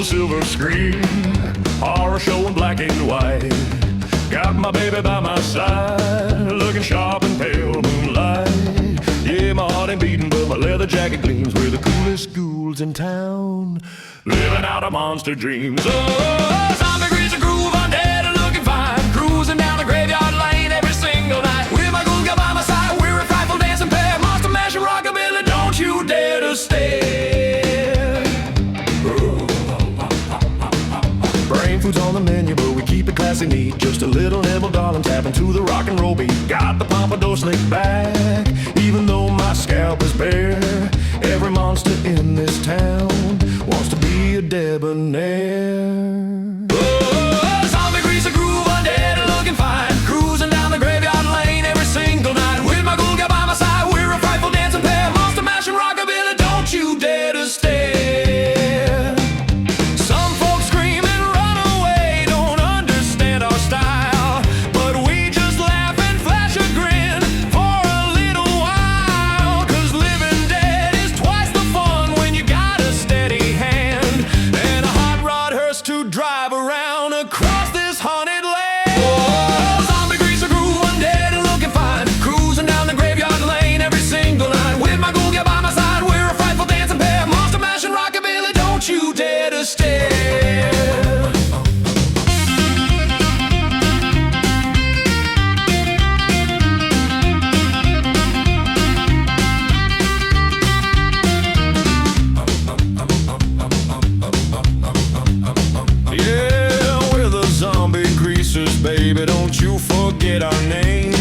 silver screen, horror show in black and white. Got my baby by my side, looking sharp and pale moonlight. Yeah, my heart ain't beating, but my leather jacket gleams. We're the coolest ghouls in town, living out our monster dreams. Oh, zombie greaser groove, undead looking fine, cruising down the graveyard lane every single night. With my ghoul girl by my side, we're a frightful dancing pair, monster mashing rockabilly, don't you dare to stare. Brain food's on the menu, but we keep it classy neat. Just a little nibble, darling, tapping to the rock and roll beat. Got the pompadour slicked back, even though my scalp is bare. Every monster in this town wants to be a debonair. Oh, zombie greaser groove, undead looking fine, cruising down the graveyard lane every single night. With my ghoul girl by my side, we're a frightful dancing pair, monster mashing rockabilly, don't you dare to stare. Some folks scream and run away, don't understand our style, but we just laugh and flash a grin for a little while. Cause living dead is twice the fun when you got a steady hand and a hot rod hearse to drive around across this haunted land. Oh, zombie greaser groove, undead and looking fine, cruising down the graveyard lane every single night. With my ghoul girl by my side, we're a frightful dancing pair, monster mashing rockabilly, don't you dare to stare. Yeah, we're the zombie greasers, baby, don't you forget our name.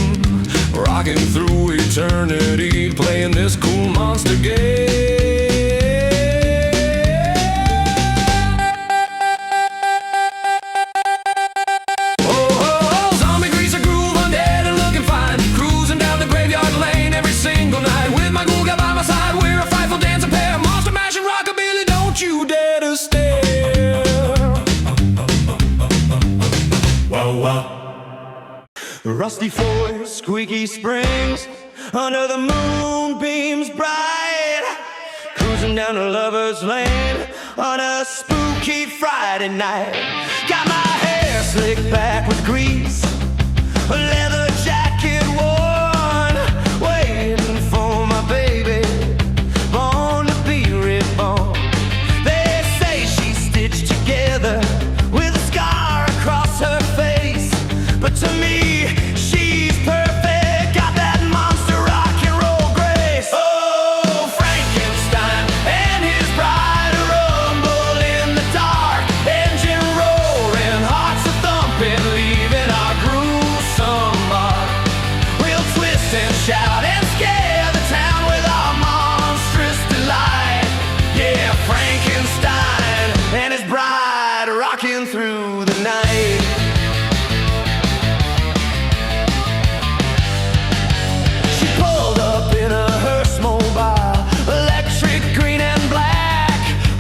Rocking through eternity, playing this cool monster game. Oh, zombie greaser groove, undead and looking fine, cruising down the graveyard lane every single night. With my ghoul girl by my side, we're a frightful dancing pair, monster mashing rockabilly, don't you dare to stare. Wow, wow. Rusty Ford, squeaky springs, under the moonbeams bright, cruising down the lover's lane on a spooky Friday night. Got my hair slicked back with grease, a leather jacket worn, waiting for my baby, born to be reborn. They say she's stitched together with a scar across her face, but to me she's perfect, got that monster rock and roll grace. Oh, Frankenstein and his bride rumble in the dark, engine roaring, hearts a thumping, leaving our gruesome mark. We'll twist and shout and scare the town with our monstrous delight. Yeah, Frankenstein and his bride rocking through the night. She pulled up in a hearse mobile, electric green and black.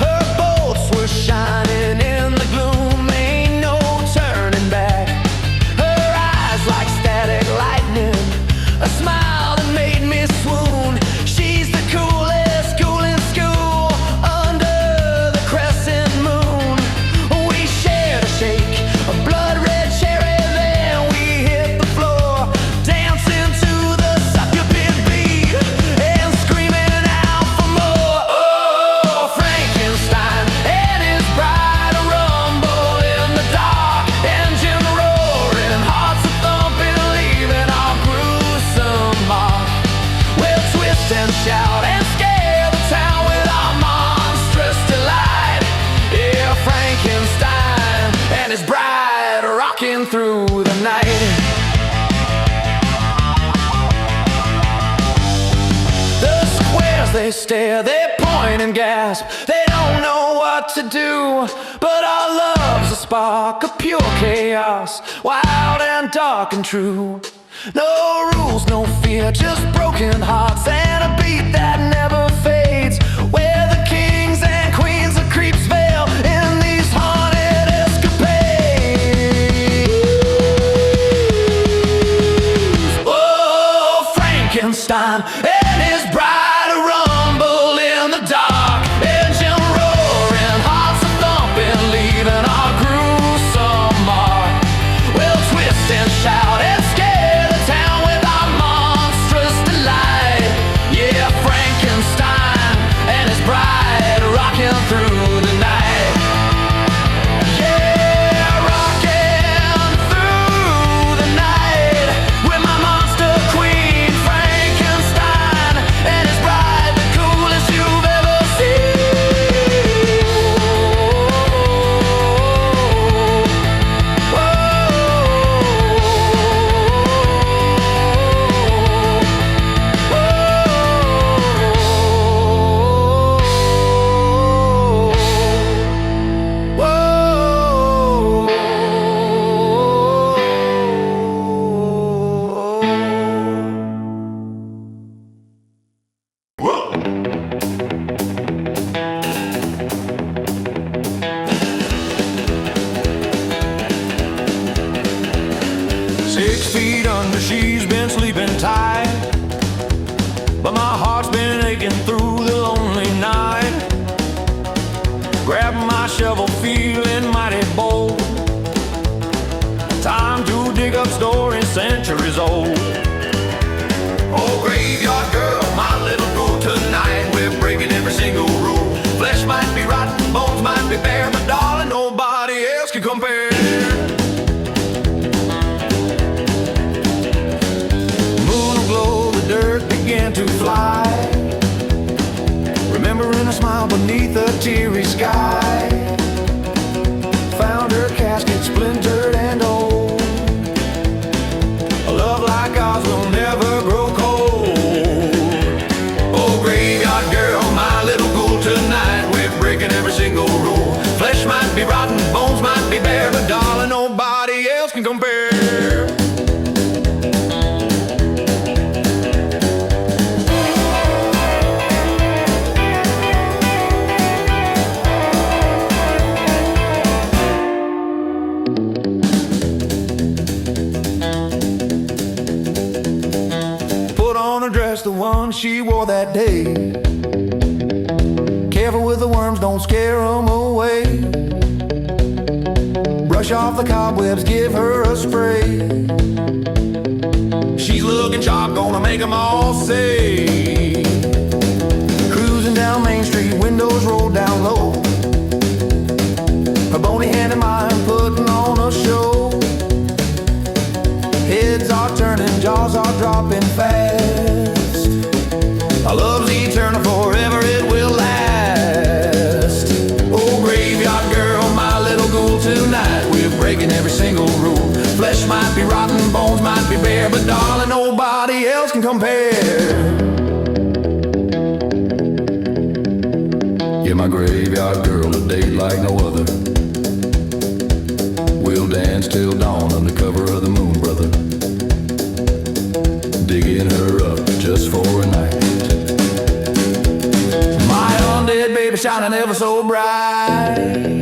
Her bolts were shining in the gloom, ain't no turning back. Her eyes like static lightning, a smile that made me swoon. She's the coolest ghoul in school, under the crescent moon. We shared a shake, a blood red cherry, then we hit the floor, dancing to the succubant beat and screaming out for more. Oh, Frankenstein and his bride rumble in the dark, engine roaring, hearts a thumping, leaving our gruesome mark. We'll twist and shout and scare the town with our monstrous delight. Yeah, Frankenstein and his bride rocking through the night. The squares they stare, they point and gasp, they don't know what to do. But our love's a spark of pure chaos, wild and dark and true. No rules, no fear, just broken hearts and a beat that never fades. Where the kings and queens of creeps veil in these haunted escapades. Oh, Frankenstein and his bride rumble in the dark, engine roaring, hearts a thumping, centuries old. Oh, graveyard girl, my little girl, tonight we're breaking every single rule. Flesh might be rotten, bones might be bare, but darling, nobody else can compare. Moon aglow, the dirt began to fly, remembering a smile beneath a teary sky. Found her casket splintered and old. A love like ours will never grow cold. Oh, graveyard girl, my little ghoul, tonight we're breaking every single rule. Flesh might be rotten, bones might be bare, but darling, nobody else can compare. Dress the one she wore that day. Careful with the worms, don't scare them away. Brush off the cobwebs, give her a spray. She's looking sharp, gonna make them all say. Cruising down Main Street, windows rolled down low. Her bony hand in mine, putting on a show. Heads are turning, jaws are dropping fast. Our love's eternal, forever it will last. Oh, graveyard girl, my little ghoul, tonight we're breaking every single rule. Flesh might be rotten, bones might be bare, but darling, nobody else can compare. You're my graveyard girl, a date like no other. We'll dance till dawn under cover of the moon, brother. Digging her up just for a night. My undead baby shining ever so bright.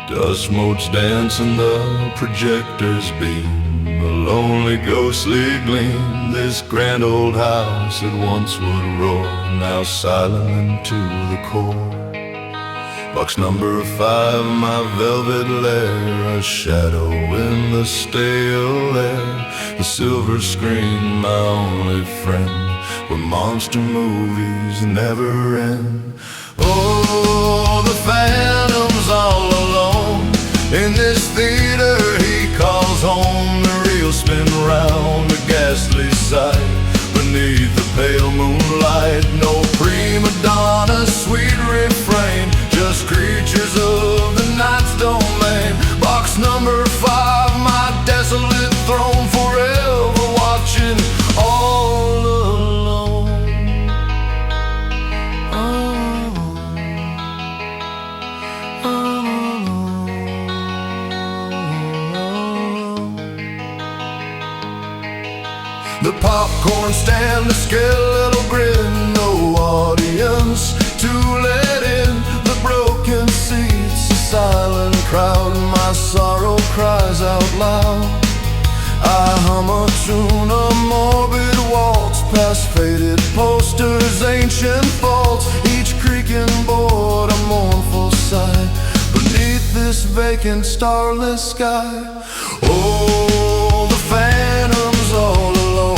Dust motes dance and the projectors beam, a lonely ghostly gleam. This grand old house that once would roar, now silent to the core. Box number 5, my velvet lair, a shadow in the stale air. The silver screen, my only friend, where monster movies never end. Oh, the phantom's all alone in this theater he calls home. The reels spin round, a ghastly sight beneath the pale moonlight. No prima donna, sweet refrain, just creatures of the night's domain. Box number 5, my desolate throne, forever watching all alone. The popcorn stand, a skeletal grin, no audience to let in. The broken seats, a silent crowd, my sorrow cries out loud. I hum a tune, a morbid waltz, past faded posters, ancient faults, each creaking board a mournful sigh beneath this vacant starless sky. Oh, the phantom's all alone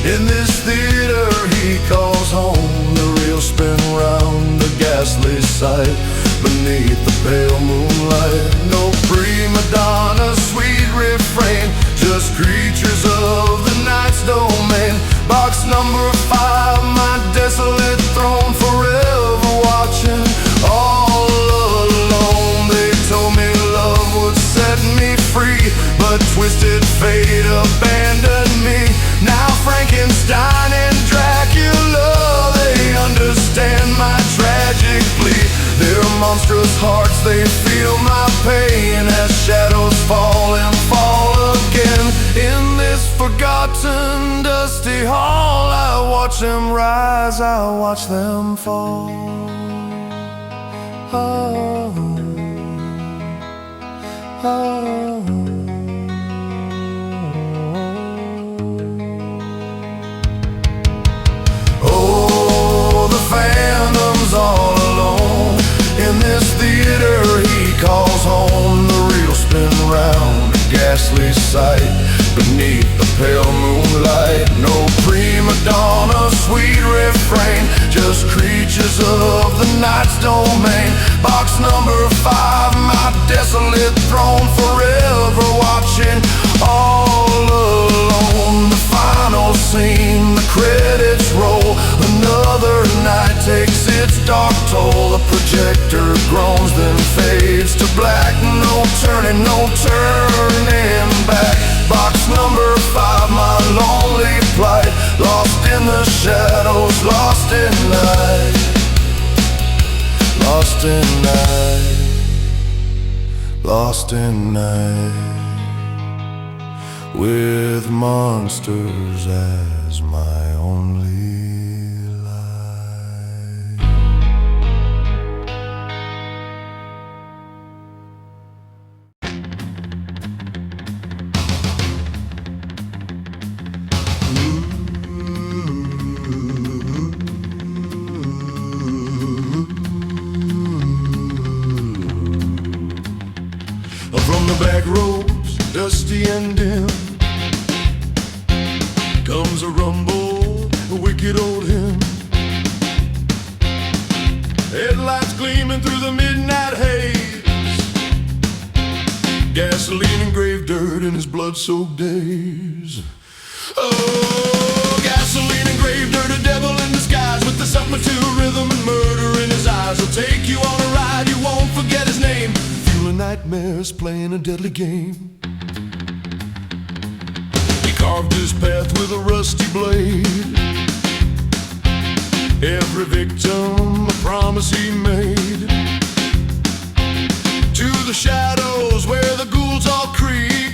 in this theater he calls home. The reels spin round, the ghastly sight beneath the pale moonlight. No prima donna, sweet refrain, just creatures of the night's domain. Box number 5, my desolate throne, forever watching all alone. They told me love would set me free, but twisted fate abandoned me. Now Frankenstein and Dracula, they understand my tragic plea. Their monstrous hearts, they feel my pain. watch them rise, I watch them fall. Oh, oh. Oh, the Phantom's all alone in this theater he calls home. The reels spin round, a ghastly sight beneath the pale moonlight. No prima donna, sweet refrain, just creatures of the night's domain. Box number 5, my desolate throne, forever watching, all alone. The final scene, the credits roll. Another night takes its dark toll. The projector groans, then fades to black. No turning, no turning back. Box number 5, my lonely plight, lost in the shadows, lost in night, lost in night, lost in night, with monsters as my only light. From the back roads, dusty and dim, comes a rumble, a wicked old hymn. Headlights gleaming through the midnight haze, gasoline and grave dirt in his blood-soaked days. Oh, gasoline and grave dirt, a devil in disguise, with the something to rhythm and murder in his eyes. He'll take you on a ride, you won't forget his name. Fueling nightmares, playing a deadly game. He carved his path with a rusty blade. Every victim a promise he made. To the shadows where the ghouls all creep,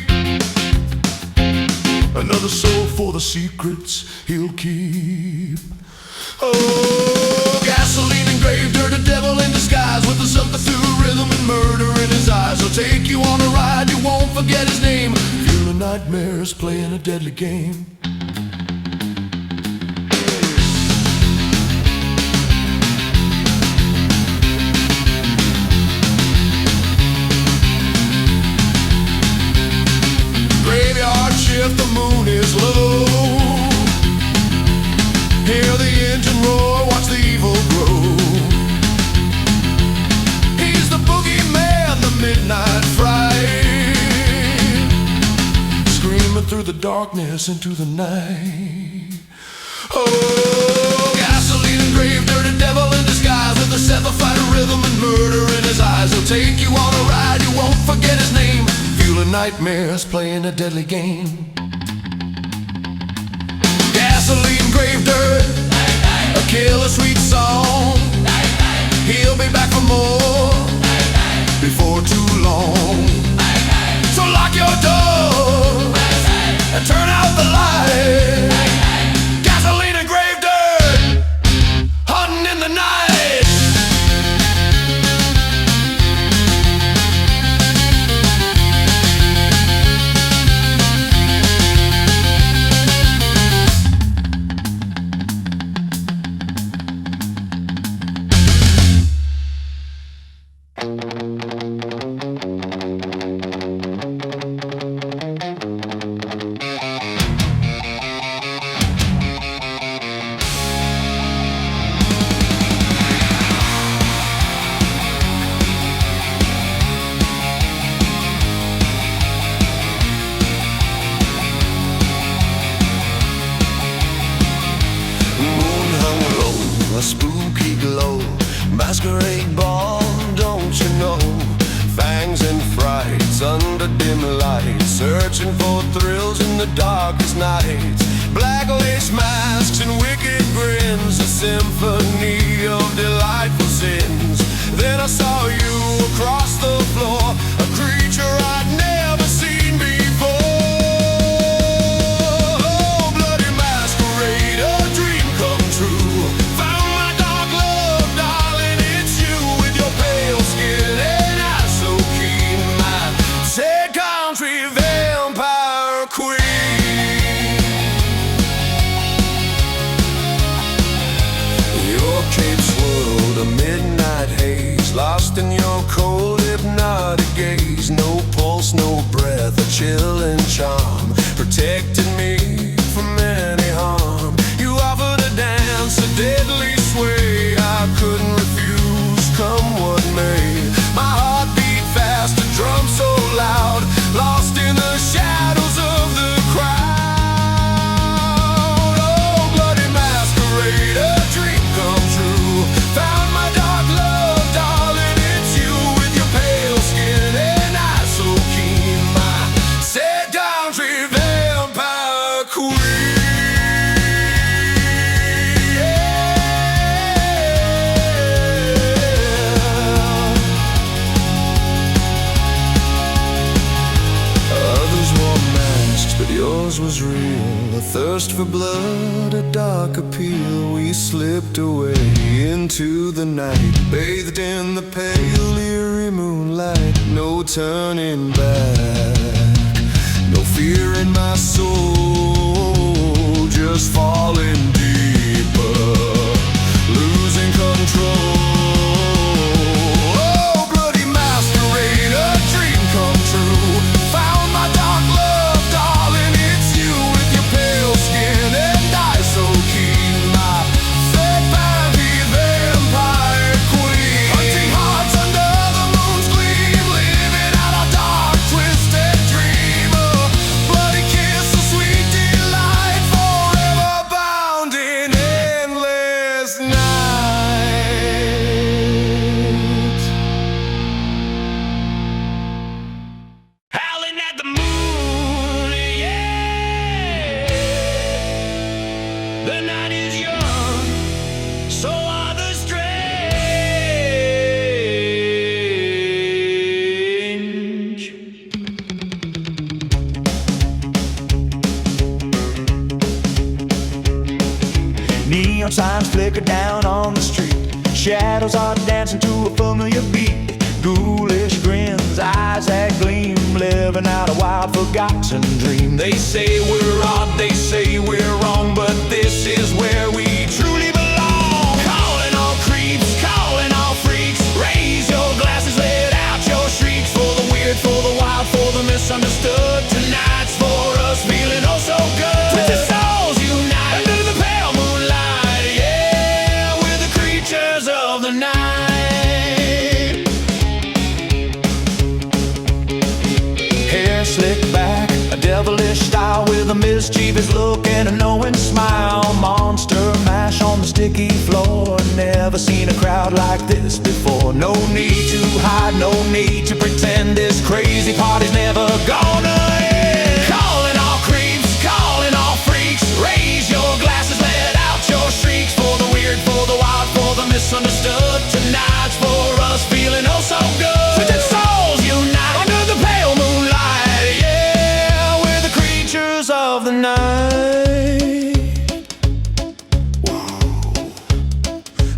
another soul for the secrets he'll keep. Oh, gasoline and grave dirt, a devil in disguise, with the something through rhythm and murder in his eyes. He'll take you on a ride, you won't forget his name. Fueling nightmares, playing a deadly game. Graveyard shift, the moon is low. Hear the engine roar, watch the evil grow. He's the boogeyman, the midnight fright, screaming through the darkness into the night. Oh, gasoline and grave dirt, a devil in disguise, with a seven-fight rhythm and murder in his eyes. He'll take you on a ride, you won't forget his name. Fueling nightmares, playing a deadly game. Gasoline, grave dirt, a killer sweet song. He'll be back for more before too long. So lock your door and turn out the light. Gasoline and grave dirt, hunting in the night. A spooky glow, masquerade ball, don't you know? Fangs and frights under dim lights, searching for thrills in the darkest nights. Black lace masks and wicked grins, a symphony of delightful sins. Then I saw you across the floor, a creature I'd never seen before. Oh, bloody masquerade, a dream come Cape swirled a midnight haze, lost in your cold hypnotic gaze. No pulse, no breath, a chilling charm protected me from any harm. You offered a dance, a deadly sway. I couldn't refuse, come what may. My heart beat fast, a drum so loud, lost in the shadows of the crowd. Oh, bloody masquerade, a dream come true. Found my dark love, darling, it's you. With your pale skin and eyes so keen, my seductive vampire queen. Others wore masks, but yours was real. A thirst for blood, a dark appeal. We slipped away into the night, bathed in the pale, eerie moonlight. No turning back, no fear in my soul, just falling deeper, losing control. Oh, bloody masquerade, a dream come true. Found my dark love, darling, it's you. With your pale skin and eyes so keen, my fake vampire queen. Hunting hearts under the moon's gleam, living out a dark, twisted dream. A bloody kiss, a sweet delight, forever bound in endless night. Howling at the moon, yeah. The night is young, so are the strange. Neon signs flicker down on the street. Shadows are dancing to a familiar beat. Ghoulish grins, eyes that gleam, living out a wild forgotten dream. They say we're odd, they say we're wrong, but this is where we truly belong. Calling all creeps, calling all freaks. Raise your glasses, let out your shrieks. For the weird, for the wild, for the misunderstood. Tonight's for us, feeling oh so good. Twisted souls unite under the pale moonlight, yeah, we're the creatures of the night. Hair slicked back, a devilish style with a mischievous look and a knowing smile. Monster mash on the sticky floor. Never seen a crowd like this before. No need to hide, no need to pretend. This crazy party's never gonna end. Calling all creeps, calling all freaks. Raise your glasses, let out your shrieks. For the weird, for the wild, for the misunderstood. Tonight's for us, feeling oh so good. Twisted souls unite under the pale moonlight, yeah, we're the creatures of the night.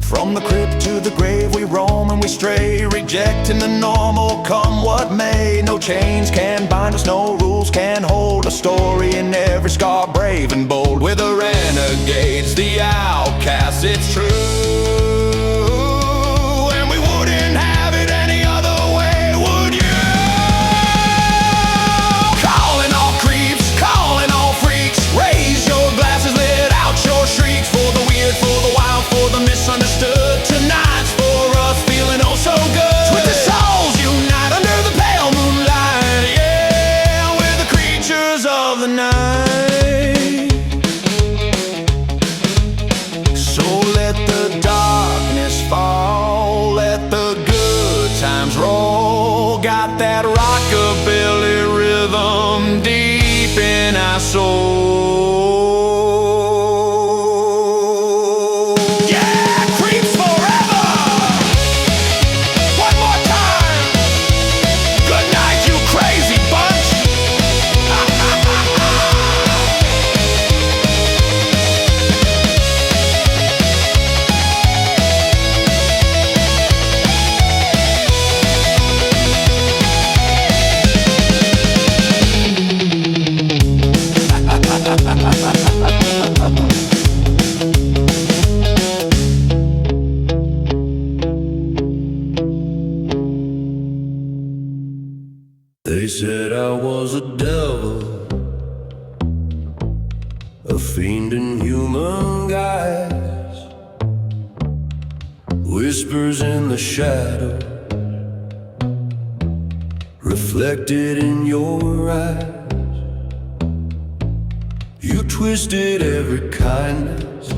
From the crypt to the grave we roam and we stray, rejecting the normal, come what may. No chains can bind us, no rules can hold. A story in every scar, brave and bold. We're the renegades, the outcasts, it's true. And we wouldn't have it any other way, would you? Calling all creeps, calling all freaks. Raise your glasses, let out your shrieks. For the weird, for the wild, for the misunderstood. Tonight's for us, feeling oh so good. Twisted souls unite under the pale moonlight, yeah, we're the creatures of the night. So let the whispers in the shadow, reflected in your eyes. You twisted every kindness,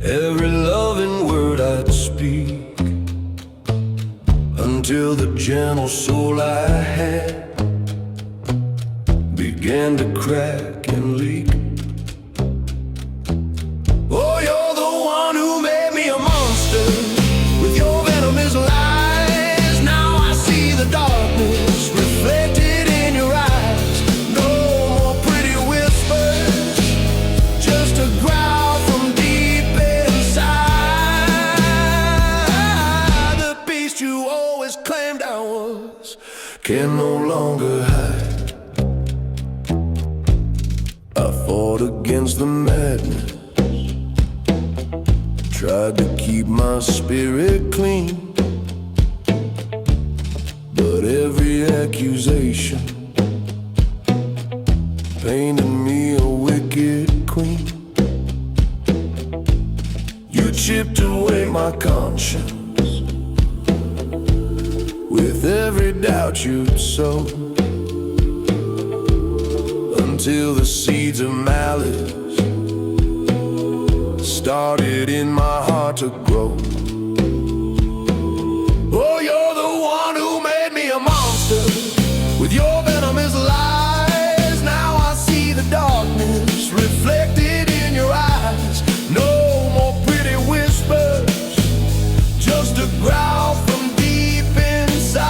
every loving word I'd speak, until the gentle soul I had began to crack and leak. Oh, you're the one who made me a monster. With your venomous lies, now I see the darkness reflected in your eyes. No more pretty whispers, just a growl from deep inside. The beast you always claimed I was can no longer hide. I fought against the madness, tried to keep my spirit clean, but every accusation painted me a wicked queen. You chipped away my conscience with every doubt you'd sowed, until the seeds of malice started in my heart to grow. Oh, you're the one who made me a monster. With your venomous lies, now I see the darkness reflected in your eyes. No more pretty whispers, just a growl from deep inside.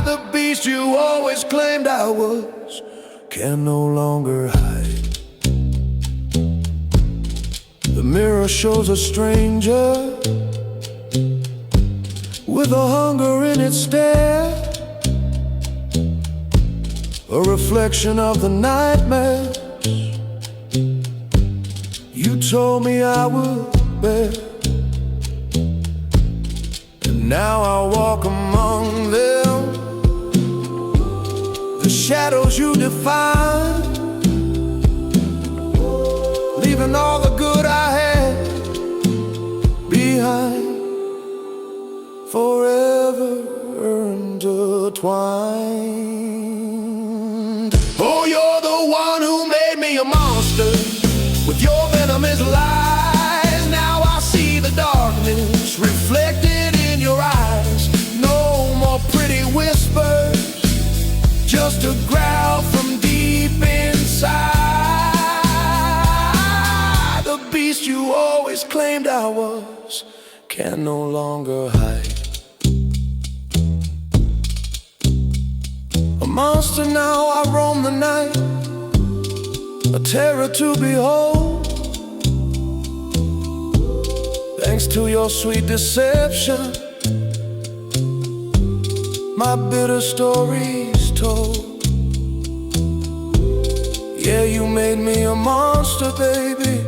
The beast you always claimed I was can no longer hide. The mirror shows a stranger with a hunger in its stare, a reflection of the nightmares you told me I would bear. And now I walk among them, the shadows you define, leaving all the good I had behind, forever intertwined. Oh, you're the one who made me a monster. With your venomous lies, now I see the darkness reflected in your eyes. No more pretty whispers, just a growl from deep inside. The beast you always claimed I was can no longer hide. A monster now I roam the night, a terror to behold. Thanks to your sweet deception, my bitter story's told. Yeah, you made me a monster, baby,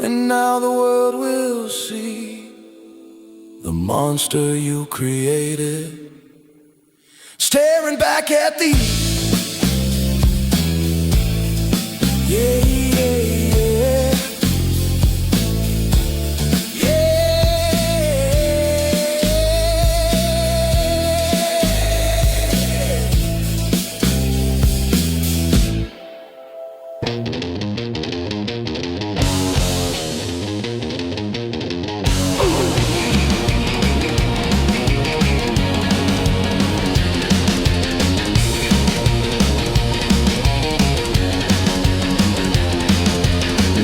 and now the world will see the monster you created, staring back at these. Yeah, yeah, yeah.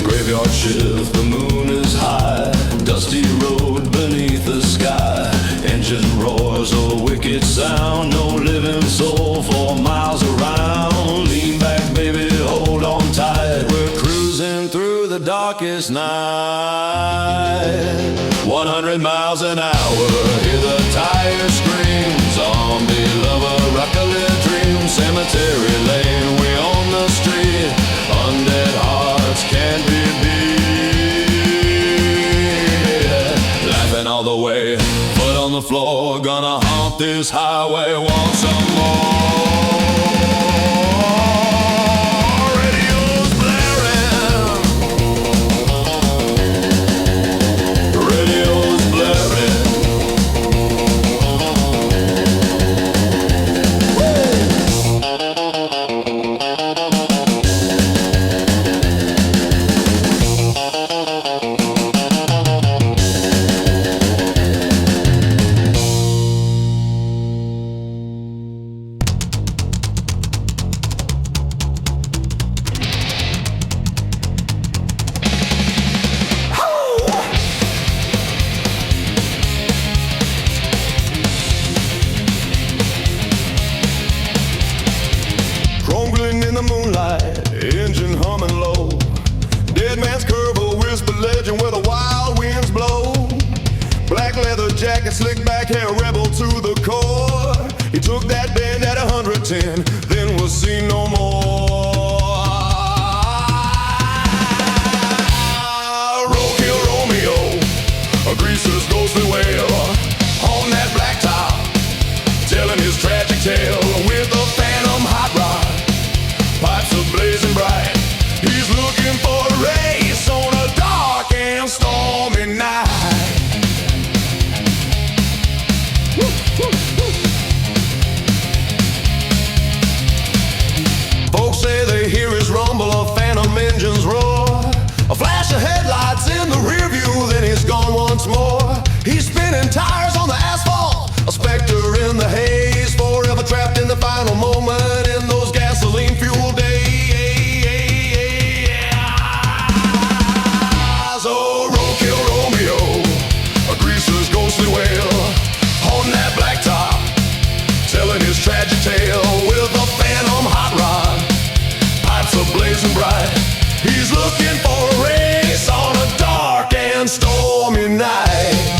Graveyard shift, the moon is high, dusty road beneath the sky. Engine roars, a wicked sound, no living soul for miles around. Lean back, baby, hold on tight, we're cruising through the darkest night. 100 miles an hour, hear the tires scream. Zombie lover, rockaway dream. Cemetery lane, we on the street. Undead hearts can't be beat. Laughing all the way, foot on the floor. Gonna haunt this highway once some more. Radio's blaring, legend where the wild winds blow. Black leather jacket, slick back hair, rebel to the core. He took that band at 110, then was seen no more. Roadkill Romeo, a greaser's ghostly wail, on that blacktop, telling his tragic tale with a phantom hot rod, pipes are blazing bright. He's looking for a race on a dark and stormy night. Folks say they hear his rumble of phantom engines roar, a flash of headlights in the rear view, then he's gone once more. He's spinning tires on the asphalt, a specter in the haze, forever trapped in the final moment in those gasoline fuel days. Oh, roadkill Romeo, a greaser's ghostly wail, on that blacktop, telling his tragic tale with a phantom hot rod, pipes are blazing bright. He's looking for a race on a dark and stormy night.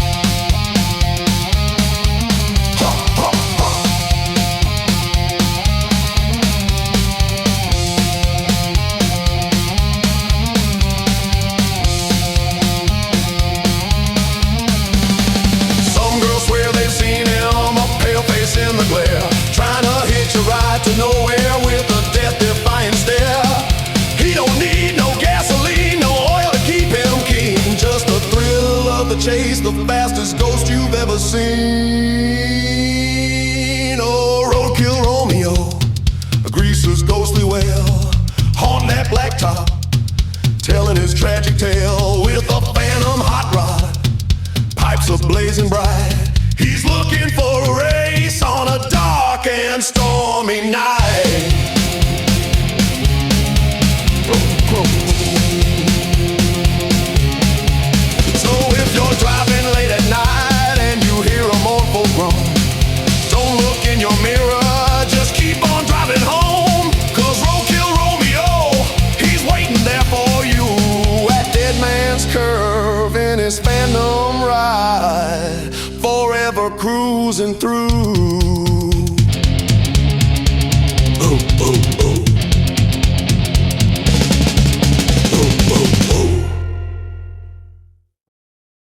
In the glare, trying to hitch a ride to nowhere with a death-defying stare. He don't need no gasoline, no oil to keep him keen, just the thrill of the chase, the fastest ghost you've ever seen. Oh, roadkill Romeo, a greaser's ghostly wail, on that blacktop, telling his tragic tale with a phantom hot rod, pipes are blazing bright. He's looking for a race on a dark and stormy night. So if you're driving late at night and you hear a mournful groan, don't look in your mirror, just keep on driving home. 'Cause roadkill Romeo, he's waiting there for you at Dead Man's Curve in his phantom ride, forever cruising through. Oh, oh, oh.